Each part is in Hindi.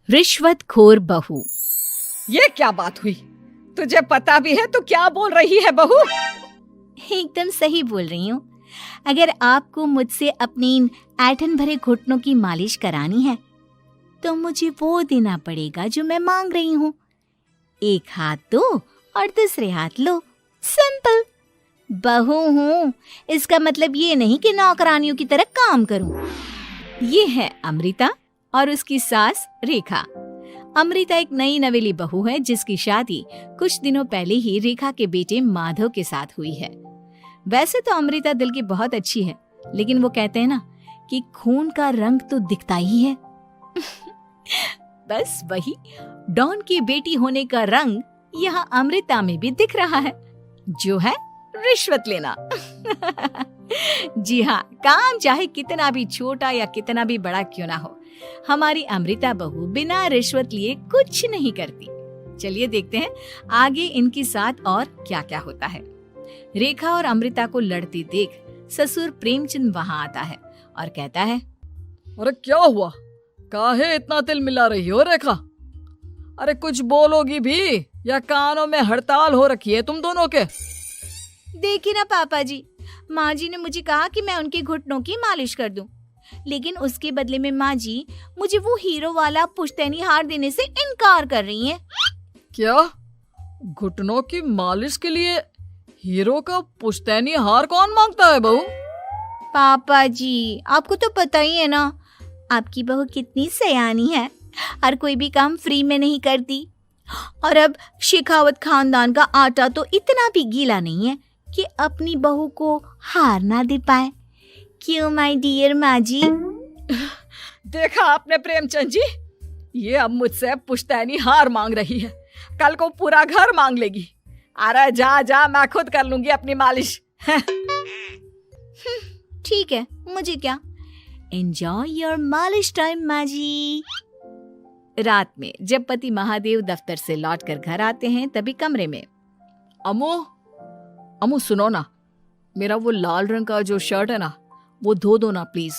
रिश्वतखोर बहू। ये क्या बात हुई? तुझे पता भी है तो क्या बोल रही है बहू? एकदम सही बोल रही हूँ। अगर आपको मुझसे अपनी इन ऐंठन भरे घुटनों की मालिश करानी है तो मुझे वो देना पड़ेगा जो मैं मांग रही हूँ। एक हाथ दो और दूसरे हाथ लो, सिंपल। बहू हूँ, इसका मतलब ये नहीं कि नौकरानियों की तरह काम करूँ। ये है अमृता और उसकी सास रेखा। अमृता एक नई नवेली बहू है जिसकी शादी कुछ दिनों पहले ही रेखा के बेटे माधव के साथ हुई है। वैसे तो अमृता दिल की बहुत अच्छी है, लेकिन वो कहते हैं ना कि खून का रंग तो दिखता ही है। बस वही डॉन की बेटी होने का रंग यहाँ अमृता में भी दिख रहा है, जो है रिश्वत लेना। जी हाँ, काम चाहे कितना भी छोटा या कितना भी बड़ा क्यों ना हो, हमारी अमृता बहू बिना रिश्वत लिए कुछ नहीं करती। चलिए देखते हैं आगे इनके साथ और क्या क्या होता है। रेखा और अमृता को लड़ते देख ससुर प्रेमचंद वहाँ आता है और कहता है, अरे क्या हुआ? काहे इतना तिल मिला रही हो रेखा? अरे कुछ बोलोगी भी या कानों में हड़ताल हो रखी है तुम दोनों के? देखिए ना पापा जी, माँ जी ने मुझे कहा कि मैं उनके घुटनों की मालिश कर दूं, लेकिन उसके बदले में माँ जी मुझे वो हीरो वाला पुश्तैनी हार देने से इनकार कर रही हैं। क्या? घुटनों की मालिश के लिए हीरो का पुश्तैनी हार कौन मांगता है बहू? पापा जी, आपको तो पता ही है ना, आपकी बहू कितनी सयानी है, हर कोई भी काम फ्री में नहीं करती। और अब शेखावत खानदान का आटा तो इतना भी गीला नहीं है कि अपनी बहू को हार ना दे पाए। क्यों माय डियर माँ जी? देखा आपने प्रेमचंद जी, ये अब मुझसे पुश्तैनी हार मांग रही है, कल को पूरा घर मांग लेगी। अरे जा जा, मैं खुद कर लूंगी अपनी मालिश। ठीक है, मुझे क्या। एंजॉय योर मालिश टाइम माँ जी। रात में जब पति महादेव दफ्तर से लौटकर घर आते हैं तभी कमरे में, अमू सुनो ना, मेरा वो लाल रंग का जो शर्ट है ना वो धो दो ना प्लीज।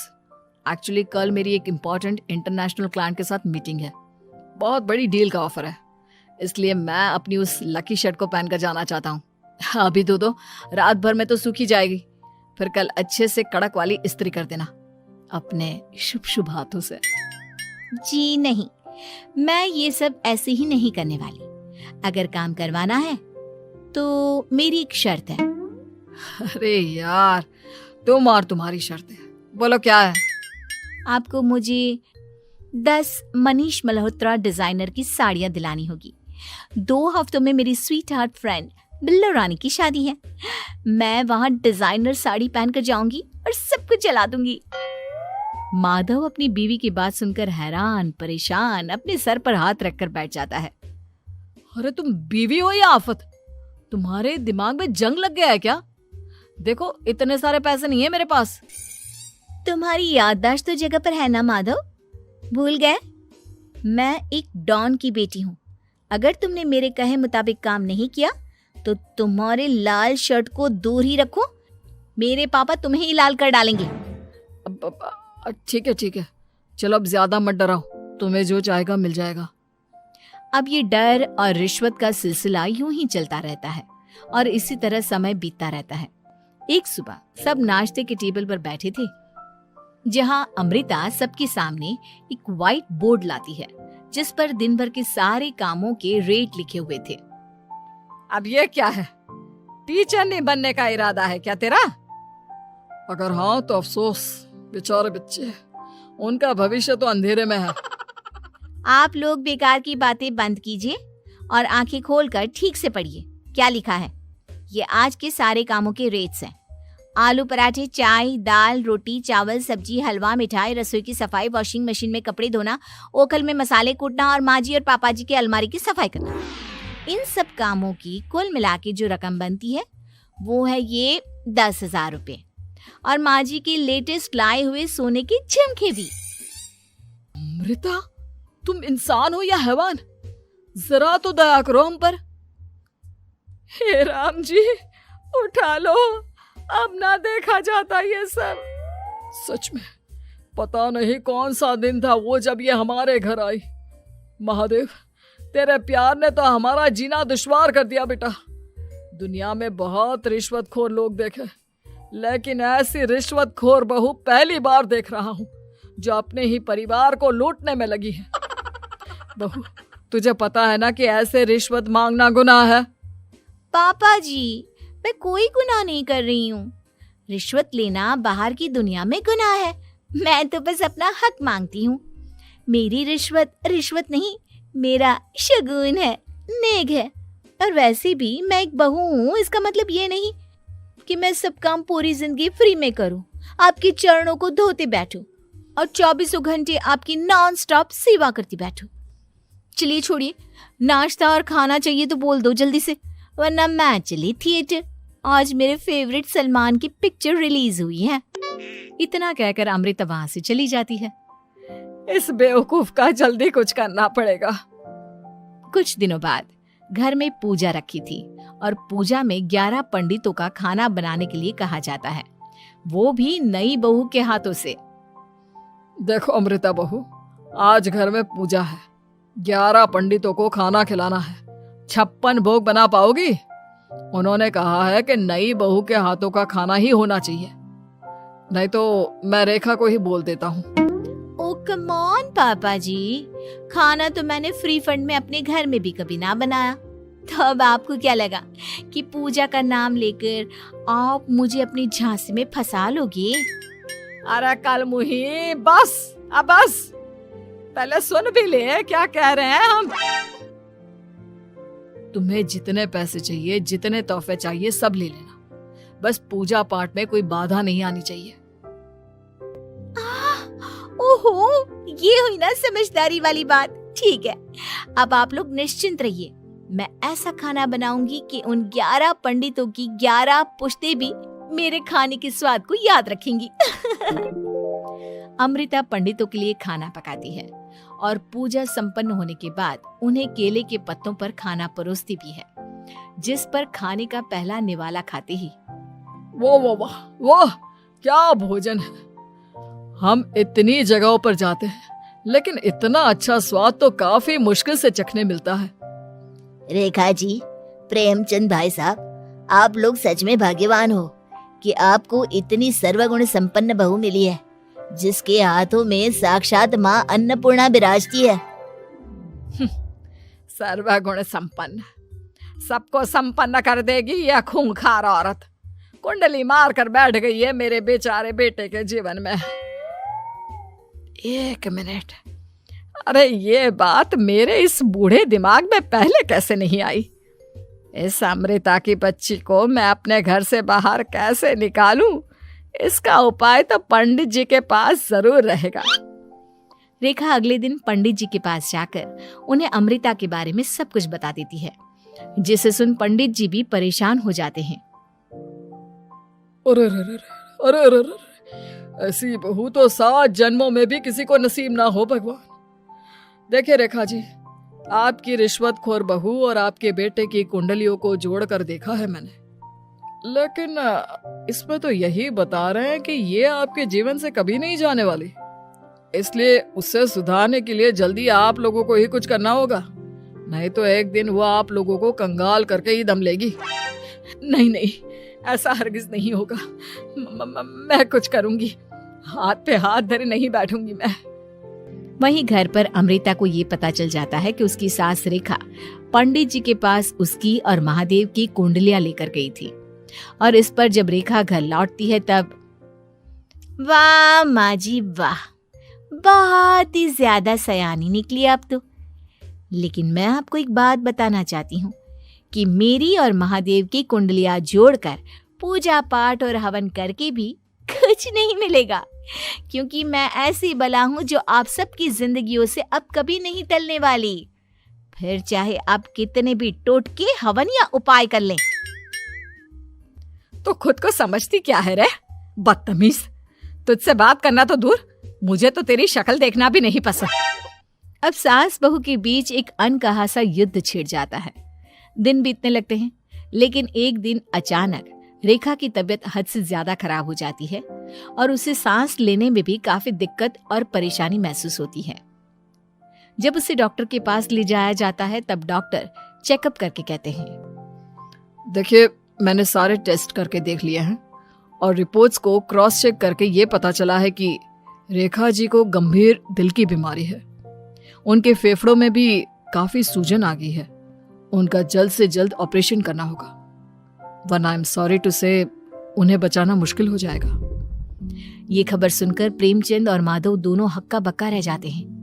एक्चुअली कल मेरी एक इम्पोर्टेंट इंटरनेशनल क्लाइंट के साथ मीटिंग है, बहुत बड़ी डील का ऑफर है, इसलिए मैं अपनी उस लकी शर्ट को पहनकर जाना चाहता हूँ। अभी धो दो, रात भर में तो सूखी जाएगी, फिर कल अच्छे से कड़क वाली इस्त्री कर देना अपने शुभ शुभ हाथों से। जी नहीं, मैं ये सब ऐसे ही नहीं करने वाली। अगर काम करवाना है तो मेरी एक शर्त है। अरे यार, तुम और तुम्हारी शर्तें, बोलो क्या है? आपको मुझे 10 मनीष मल्होत्रा डिजाइनर की साड़ियां दिलानी होगी। 2 हफ्तों में मेरी स्वीट हार्ट फ्रेंड बिल्लो रानी की शादी है। मैं वहां डिजाइनर साड़ी पहनकर जाऊंगी और सब कुछ जला दूंगी। माधव अपनी बीवी की बात सुनकर हैरान परेशान अपने सर पर हाथ रखकर बैठ जाता है। अरे तुम बीवी हो या आफत? तुम्हारे दिमाग में जंग लग गया है क्या? देखो इतने सारे पैसे नहीं है मेरे पास। तुम्हारी याददाश्त तो जगह पर है ना माधव, भूल गए? मैं एक डॉन की बेटी हूँ। अगर तुमने मेरे कहे मुताबिक काम नहीं किया तो तुम्हारे लाल शर्ट को दूर ही रखो, मेरे पापा तुम्हें ही लाल कर डालेंगे। ठीक है, चलो अब ज्यादा मत डराओ, तुम्हें जो चाहेगा मिल जाएगा। अब ये डर और रिश्वत का सिलसिला यूं ही चलता रहता है और इसी तरह समय बीतता रहता है। एक सुबह सब नाश्ते के टेबल पर बैठे थे, जहां अमृता सबके सामने एक व्हाइट बोर्ड लाती है जिस पर दिन भर के सारे कामों के रेट लिखे हुए थे। अब ये क्या है? टीचर नहीं बनने का इरादा है क्या तेरा? अगर हाँ तो अफसोस, बेचारे बच्चे, उनका भविष्य तो अंधेरे में है। आप लोग बेकार की बातें बंद कीजिए और आंखें खोलकर ठीक से पढ़िए क्या लिखा है। ये आज के सारे कामों के रेट्स हैं। आलू पराठे, चाय, दाल, रोटी, चावल, सब्जी, हलवा, मिठाई, रसोई की सफाई, वॉशिंग मशीन में कपड़े धोना, ओखल में मसाले कूटना और माँ जी और पापा जी के अलमारी की सफाई करना। इन सब कामों की कुल मिला के जो रकम बनती है वो है ये 10,000 रुपए और माँ जी के लेटेस्ट लाए हुए सोने के झुमके भी। अमृता, तुम इंसान हो या हैवान? जरा तो दया करो हम पर। हे राम जी, उठा लो, अब ना देखा जाता ये सब। सच में पता नहीं कौन सा दिन था वो जब ये हमारे घर आई। महादेव, तेरे प्यार ने तो हमारा जीना दुश्वार कर दिया बेटा। दुनिया में बहुत रिश्वतखोर लोग देखे, लेकिन ऐसी रिश्वतखोर बहू पहली बार देख रहा हूँ जो अपने ही परिवार को लूटने में लगी है। बहू, तुझे पता है ना कि ऐसे रिश्वत मांगना गुनाह है। पापा जी, मैं कोई गुनाह नहीं कर रही हूँ। रिश्वत लेना बाहर की दुनिया में गुनाह है। मैं तो बस अपना हक मांगती हूँ। मेरी रिश्वत रिश्वत नहीं, मेरा शगुन है, नेक है। और वैसे भी मैं एक बहू हूँ, इसका मतलब ये नहीं कि मैं सब काम पूरी जिंदगी फ्री में करूँ, आपके चरणों को धोते बैठूं और 24 घंटे आपकी नॉन स्टॉप सेवा करती बैठूं। चलिए छोड़िए, नाश्ता और खाना चाहिए तो बोल दो जल्दी से, वरना मैं चली थिएटर। आज मेरे फेवरेट सलमान की पिक्चर रिलीज हुई है। इतना कहकर अमृता वहां से चली जाती है। इस बेवकूफ का जल्दी कुछ करना पड़ेगा। कुछ दिनों बाद घर में पूजा रखी थी और पूजा में 11 पंडितों का खाना बनाने के लिए कहा जाता है, वो भी नई बहू के हाथों से। देखो अमृता बहू, आज घर में पूजा है, 11 पंडितों को खाना खिलाना है। 56 भोग बना पाओगी? उन्होंने कहा है कि नई बहू के हाथों का खाना ही होना चाहिए, नहीं तो मैं रेखा को ही बोल देता हूँ। ओ कम ऑन पापा जी, खाना तो मैंने फ्री फंड में अपने घर में भी कभी ना बनाया, तो अब आपको क्या लगा कि पूजा का नाम लेकर आप मुझे अपनी झांसी में फंसा लोगे? अरे कल मुही, बस अब बस, पहले सुन भी ले क्या कह रहे हैं हम। तुम्हें जितने पैसे चाहिए, जितने तोहफे चाहिए, सब ले लेना, बस पूजा पाठ में कोई बाधा नहीं आनी चाहिए। ओहो, ये हुई ना समझदारी वाली बात। ठीक है, अब आप लोग निश्चिंत रहिए, मैं ऐसा खाना बनाऊंगी कि उन 11 पंडितों की 11 पुश्तें भी मेरे खाने के स्वाद को याद रखेंगी। अमृता पंडितों के लिए खाना पकाती है और पूजा संपन्न होने के बाद उन्हें केले के पत्तों पर खाना परोसती भी है, जिस पर खाने का पहला निवाला खाते ही वो क्या भोजन है। हम इतनी जगहों पर जाते हैं, लेकिन इतना अच्छा स्वाद तो काफी मुश्किल से चखने मिलता है। रेखा जी, प्रेमचंद भाई साहब, आप लोग सच में भाग्यवान हो कि आपको इतनी सर्वगुण संपन्न बहू मिली है, जिसके हाथों में साक्षात माँ अन्नपूर्णा विराजती है। सर्वगुण संपन्न, सबको संपन्न कर देगी यह खूंखार औरत। कुंडली मार कर बैठ गई है मेरे बेचारे बेटे के जीवन में। एक मिनट, अरे ये बात मेरे इस बूढ़े दिमाग में पहले कैसे नहीं आई? इस अमृता की बच्ची को मैं अपने घर से बाहर कैसे निकालूं? इसका उपाय तो पंडित जी के पास जरूर रहेगा। रेखा अगले दिन पंडित जी के पास जाकर उन्हें अमृता के बारे में सब कुछ बता देती है, जिसे सुन पंडित जी भी परेशान हो जाते हैं। अरे, ऐसी बहू तो 7 जन्मों में भी किसी को नसीब ना हो भगवान। देखिए रेखा जी, आपकी रिश्वतखोर बहू और आपके बेटे की कुंडलियों को जोड़कर देखा है मैंने, लेकिन इसमें तो यही बता रहे हैं कि ये आपके जीवन से कभी नहीं जाने वाली। इसलिए उससे सुधारने के लिए जल्दी आप लोगों को ही कुछ करना होगा, नहीं तो एक दिन वो आप लोगों को कंगाल करके ही दम लेगी। नहीं, ऐसा हरगिज नहीं होगा। मैं कुछ करूंगी, हाथ पे हाथ धरे नहीं बैठूंगी मैं। वहीं घर पर अमृता को ये पता चल जाता है कि उसकी सास रेखा पंडित जी के पास उसकी और महादेव की कुंडलियां लेकर गई थी, और इस पर जब रेखा घर लौटती है तब वाह माँ जी वाह, बहुत ही ज्यादा सयानी निकली आप तो। लेकिन मैं आपको एक बात बताना चाहती हूँ कि मेरी और महादेव की कुंडलियां जोड़कर पूजा पाठ और हवन करके भी कुछ नहीं मिलेगा, क्योंकि मैं ऐसी बला हूं जो आप सबकी जिंदगियों से अब कभी नहीं टलने वाली, फिर चाहे आप कितने भी टोटके हवन या उपाय कर लें। तो खुद को समझती क्या है रे बदतमीज, तुझसे बात करना तो दूर, मुझे तो तेरी शक्ल देखना भी नहीं पसंद। अब सास बहू के बीच एक अनकहा सा युद्ध छिड़ जाता है। दिन बीतने लगते हैं, लेकिन एक दिन अचानक रेखा की तबीयत हद से ज्यादा खराब हो जाती है और उसे सांस लेने में भी काफी दिक्कत और परेशानी महसूस होती है। जब उसे डॉक्टर के पास ले जाया जाता है तब डॉक्टर चेकअप करके कहते हैं, देखिए, मैंने सारे टेस्ट करके देख लिए हैं और रिपोर्ट्स को क्रॉस चेक करके ये पता चला है कि रेखा जी को गंभीर दिल की बीमारी है। उनके फेफड़ों में भी काफी सूजन आ गई है। उनका जल्द से जल्द ऑपरेशन करना होगा, वरना आई एम सॉरी टू से उन्हें बचाना मुश्किल हो जाएगा। ये खबर सुनकर प्रेमचंद और माधव दोनों हक्का बक्का रह जाते हैं।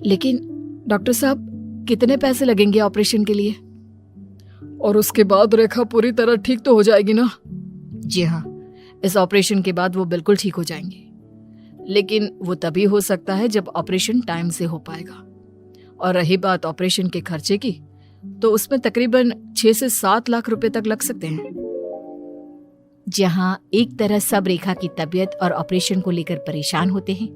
लेकिन डॉक्टर साहब, कितने पैसे लगेंगे ऑपरेशन के लिए? और उसके बाद रेखा पूरी तरह ठीक तो हो जाएगी ना? जी हाँ, इस ऑपरेशन के बाद वो बिल्कुल ठीक हो जाएंगे, लेकिन वो तभी हो सकता है जब ऑपरेशन टाइम से हो पाएगा। और रही बात ऑपरेशन के खर्चे की, तो उसमें तकरीबन 6 से 7 लाख रुपए तक लग सकते हैं। जहां एक तरह सब रेखा की तबीयत और ऑपरेशन को लेकर परेशान होते हैं,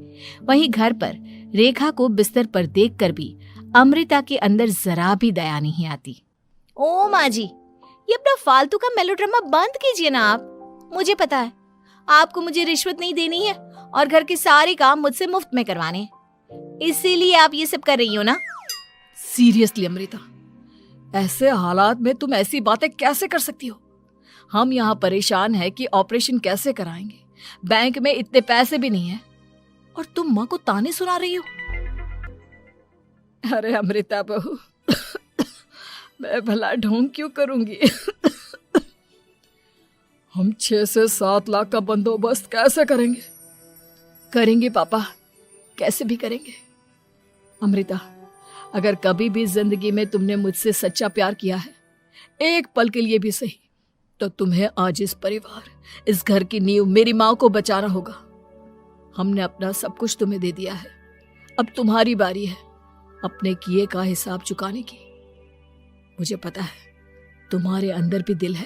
वहीं घर पर रेखा को बिस्तर पर देखकर भी अमृता के अंदर जरा भी दया नहीं आती। ओ माँ जी, ये अपना फालतू का मेलोड्रामा बंद कीजिए ना आप। मुझे पता है आपको मुझे रिश्वत नहीं देनी है और घर के सारे काम मुझसे मुफ्त में करवाने हैं, इसीलिए आप ये सब कर रही हो ना। सीरियसली अमृता, ऐसे हालात में तुम ऐसी बातें कैसे कर सकती हो? हम यहाँ परेशान हैं कि ऑपरेशन कैसे कराएंगे, बैंक में इतने पैसे भी नहीं है, और तुम माँ को ताने सुना रही हो। अरे अमृता बहू, मैं भला ढोंग क्यों करूंगी? हम 6 से 7 लाख का बंदोबस्त कैसे करेंगे? करेंगे पापा, कैसे भी करेंगे। अमृता, अगर कभी भी जिंदगी में तुमने मुझसे सच्चा प्यार किया है, एक पल के लिए भी सही, तो तुम्हें आज इस परिवार, इस घर की नींव, मेरी माँ को बचाना होगा। हमने अपना सब कुछ तुम्हें दे दिया है, अब तुम्हारी बारी है अपने किए का हिसाब चुकाने की। मुझे पता है तुम्हारे अंदर भी दिल है।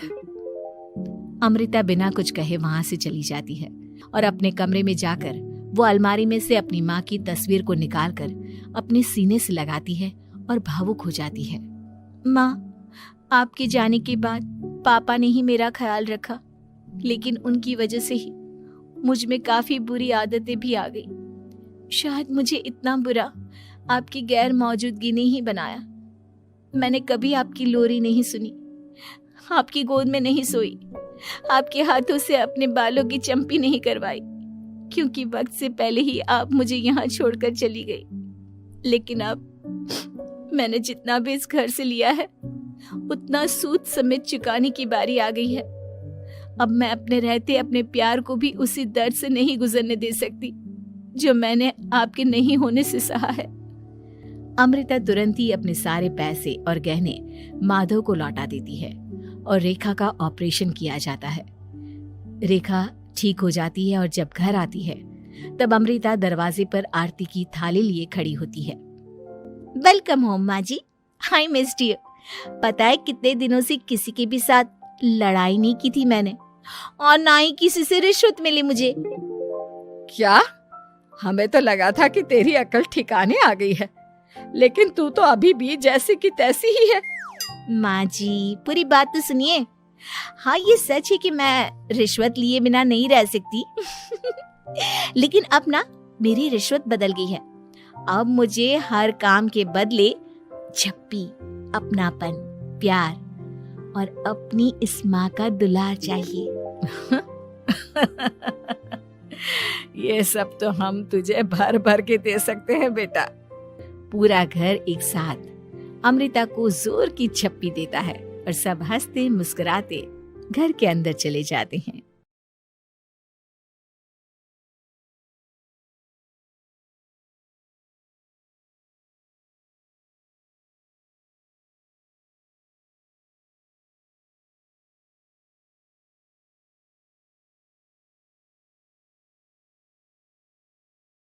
अमृता बिना कुछ कहे वहां से चली जाती है और अपने कमरे में जाकर वो अलमारी में से अपनी माँ की तस्वीर को निकालकर अपने सीने से लगाती है और भावुक हो जाती है। माँ, आपके जाने के बाद पापा ने ही मेरा ख्याल रखा, लेकिन उनकी वजह से ही मुझ में काफी बुरी आदतें भी आ गई। शायद मुझे इतना बुरा आपकी गैर मौजूदगी ने ही बनाया। मैंने कभी आपकी लोरी नहीं सुनी, आपकी गोद में नहीं सोई, आपके हाथों से अपने बालों की चंपी नहीं करवाई, क्योंकि वक्त से पहले ही आप मुझे यहाँ छोड़कर चली गई। लेकिन अब मैंने जितना भी इस घर से लिया है, उतना सूद समेत चुकाने की बारी आ गई है। अब मैं अपने रहते अपने प्यार को भी उसी दर्द से नहीं गुजरने दे सकती जो मैंने आपके नहीं होने से सहा है। अमृता तुरंत ही अपने सारे पैसे और गहने माधव को लौटा देती है और रेखा का ऑपरेशन किया जाता है। रेखा ठीक हो जाती है और जब घर आती है तब अमृता दरवाजे पर आरती की थाली लिए खड़ी होती है। वेलकम होम माँ जी, आई मिस्ड यू। पता है कितने दिनों से किसी के भी साथ लड़ाई नहीं की थी मैंने, और ना ही किसी से रिश्वत मिली मुझे। क्या? हमें तो लगा था कि तेरी अकल ठिकाने आ गई है, लेकिन तू तो अभी भी जैसी की तैसी ही है। माँ जी, पूरी बात तो सुनिए। हाँ, ये सच है कि मैं रिश्वत लिए बिना नहीं रह सकती लेकिन अब ना मेरी रिश्वत बदल गई है। अब मुझे हर काम के बदले झप्पी, अपनापन, प्यार और अपनी इस माँ का दुलार चाहिए ये सब तो हम तुझे भर भर के दे सकते हैं बेटा। पूरा घर एक साथ अमृता को जोर की झप्पी देता है और सब हंसते मुस्कुराते घर के अंदर चले जाते हैं।